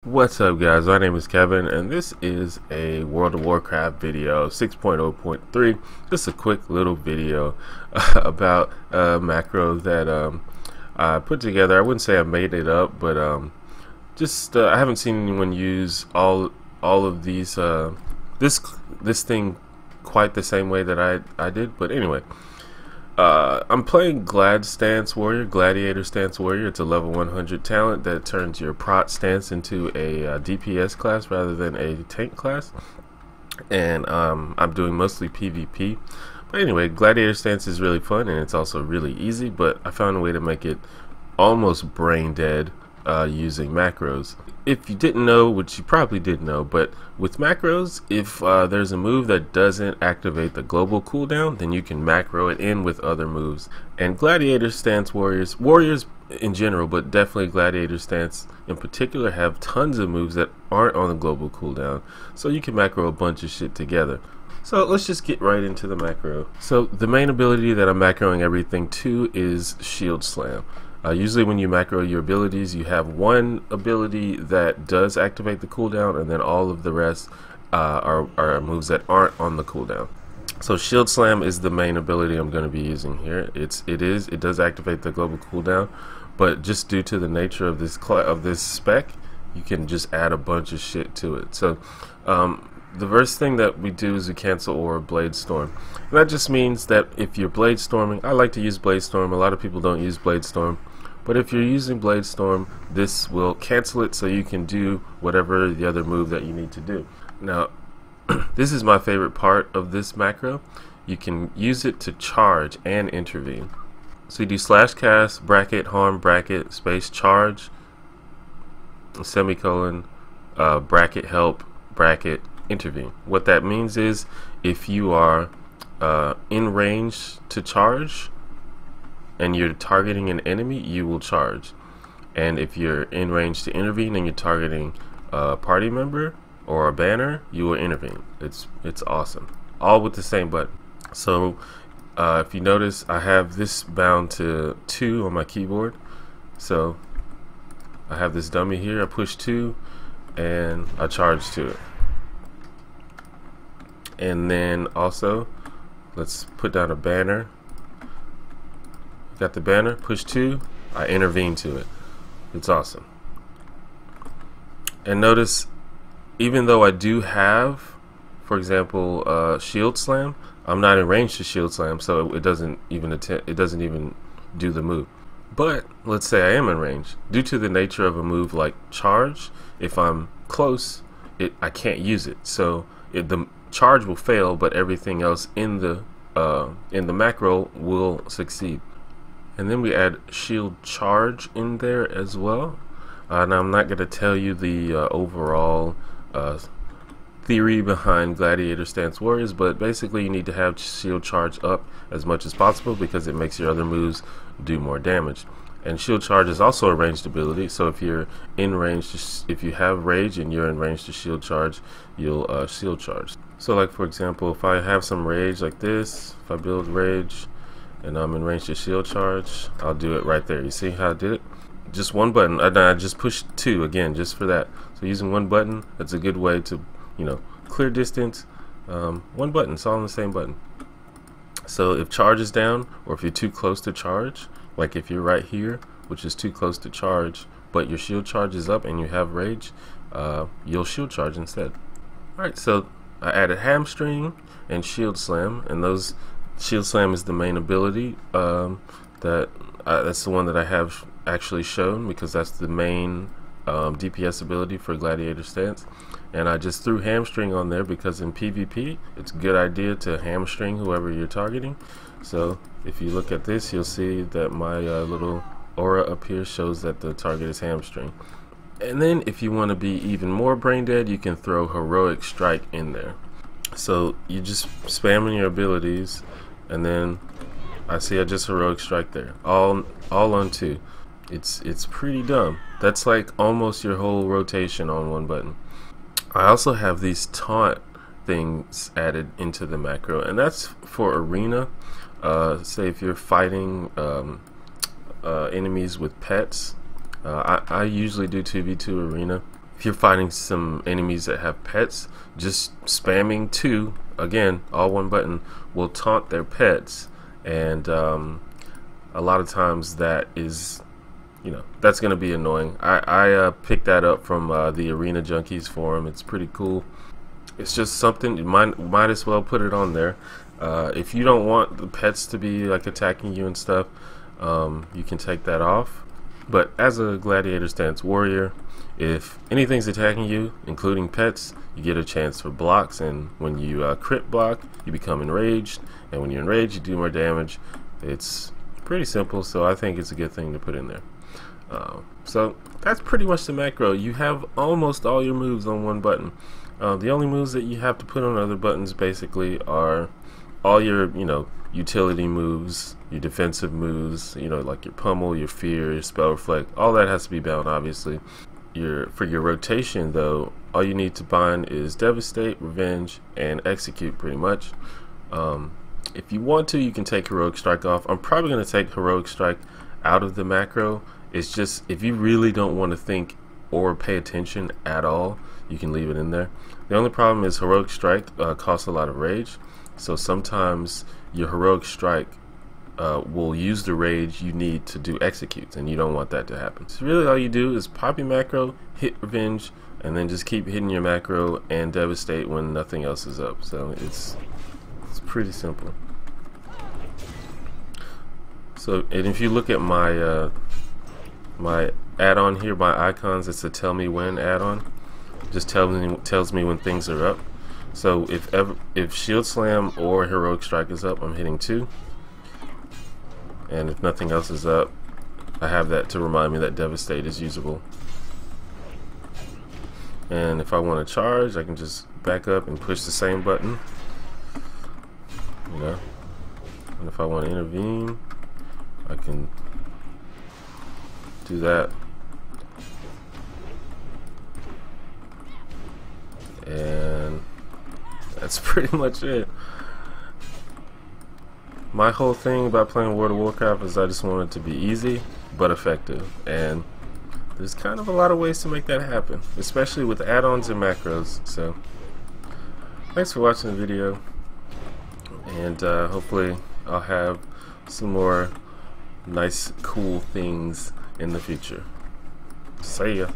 What's up guys, my name is Kevin and this is a World of Warcraft video 6.0.3. Just a quick little video about a macro that I put together. I wouldn't say I made it up, but I haven't seen anyone use all of these this thing quite the same way that I did. But anyway, I'm playing Gladiator Stance Warrior. It's a level 100 talent that turns your prot stance into a DPS class rather than a tank class. And I'm doing mostly PvP. But anyway, Gladiator Stance is really fun and it's also really easy, but I found a way to make it almost brain dead using macros. If you didn't know, which you probably did know, but with macros, if there's a move that doesn't activate the global cooldown, then you can macro it in with other moves. And Gladiator Stance Warriors in general, but definitely Gladiator Stance in particular, have tons of moves that aren't on the global cooldown, so you can macro a bunch of shit together. So let's just get right into the macro. So the main ability that I'm macroing everything to is Shield Slam. Usually when you macro your abilities, you have one ability that does activate the cooldown, and then all of the rest are moves that aren't on the cooldown. So Shield Slam is the main ability I'm going to be using here. It does activate the global cooldown, but just due to the nature of this spec, you can just add a bunch of shit to it. So the first thing that we do is we cancelaura Bladestorm. And that just means that if you're Bladestorming, I like to use Bladestorm. A lot of people don't use Bladestorm. But if you're using Bladestorm, this will cancel it so you can do whatever the other move that you need to do. Now, this is my favorite part of this macro. You can use it to charge and intervene. So you do /cast, bracket, harm, bracket, space, charge, semicolon, bracket, help, bracket, intervene. What that means is if you are in range to charge and you're targeting an enemy, you will charge. And if you're in range to intervene and you're targeting a party member or a banner, you will intervene. It's awesome, all with the same button. So if you notice, I have this bound to 2 on my keyboard. So I have this dummy here, I push 2 and I charge to it. And then also, let's put down a banner. Got the banner, push 2, I intervene to it. It's awesome. And notice, even though I do have, for example, Shield Slam, I'm not in range to Shield Slam, so it doesn't even do the move. But let's say I am in range. Due to the nature of a move like charge, if I'm close, I can't use it. So the charge will fail, but everything else in the macro will succeed. And then we add shield charge in there as well. Now I'm not going to tell you the overall theory behind Gladiator Stance Warriors, but basically you need to have shield charge up as much as possible because it makes your other moves do more damage. And shield charge is also a ranged ability, so if you're in range, if you have rage and you're in range to shield charge, you'll shield charge. So like for example, if I have some rage like this, if I build rage and I'm in range to shield charge, I'll do it right there. You see how I did it? Just one button. I just pushed 2 again just for that. So using one button, that's a good way to, clear distance. One button, it's all on the same button. So if charge is down, or if you're too close to charge, like if you're right here, which is too close to charge, but your shield charge is up and you have rage, you'll shield charge instead. Alright, so I added Hamstring and Shield Slam, and those Shield Slam is the main ability. That's the one that I have actually shown because that's the main DPS ability for Gladiator Stance. And I just threw Hamstring on there because in PvP it's a good idea to hamstring whoever you're targeting. So if you look at this, you'll see that my little aura up here shows that the target is Hamstring. And then if you want to be even more brain dead, you can throw Heroic Strike in there. So you just spamming your abilities, and then I just Heroic Strike there, all on 2. It's pretty dumb. That's like almost your whole rotation on one button. I also have these taunt things added into the macro, and that's for arena. Say if you're fighting enemies with pets, I usually do 2v2 arena. if you're fighting some enemies that have pets, just spamming 2, again, all one button, will taunt their pets. And a lot of times that is, that's going to be annoying. I picked that up from the Arena Junkies forum. It's pretty cool. It's just something you might as well put it on there. If you don't want the pets to be like attacking you and stuff, you can take that off. But as a Gladiator stance warrior, if anything's attacking you, including pets, you get a chance for blocks, and when you crit block, you become enraged, and when you're enraged, you do more damage. It's pretty simple, so I think it's a good thing to put in there. So that's pretty much the macro. You have almost all your moves on one button. The only moves that you have to put on other buttons basically are all your, utility moves, your defensive moves, like your pummel, your fear, your spell reflect. All that has to be bound, obviously. For your rotation, though, all you need to bind is Devastate, Revenge, and Execute, pretty much. If you want to, you can take Heroic Strike off. I'm probably going to take Heroic Strike out of the macro. It's just, if you really don't want to think or pay attention at all, you can leave it in there. The only problem is Heroic Strike costs a lot of rage, so sometimes your Heroic Strike will use the rage you need to do executes, and you don't want that to happen. So really all you do is pop your macro, hit Revenge, and then just keep hitting your macro and Devastate when nothing else is up. So it's pretty simple. So, and if you look at my my add-on here, my icons, it's a Tell Me When add-on. Just tells me when things are up. So if Shield Slam or Heroic Strike is up, I'm hitting 2. And if nothing else is up, I have that to remind me that Devastate is usable. And if I want to charge, I can just back up and push the same button. And if I want to intervene, I can do that. And that's pretty much it. My whole thing about playing World of Warcraft is I just want it to be easy but effective, and there's kind of a lot of ways to make that happen, especially with add-ons and macros. So thanks for watching the video, and hopefully I'll have some more nice cool things in the future. See ya.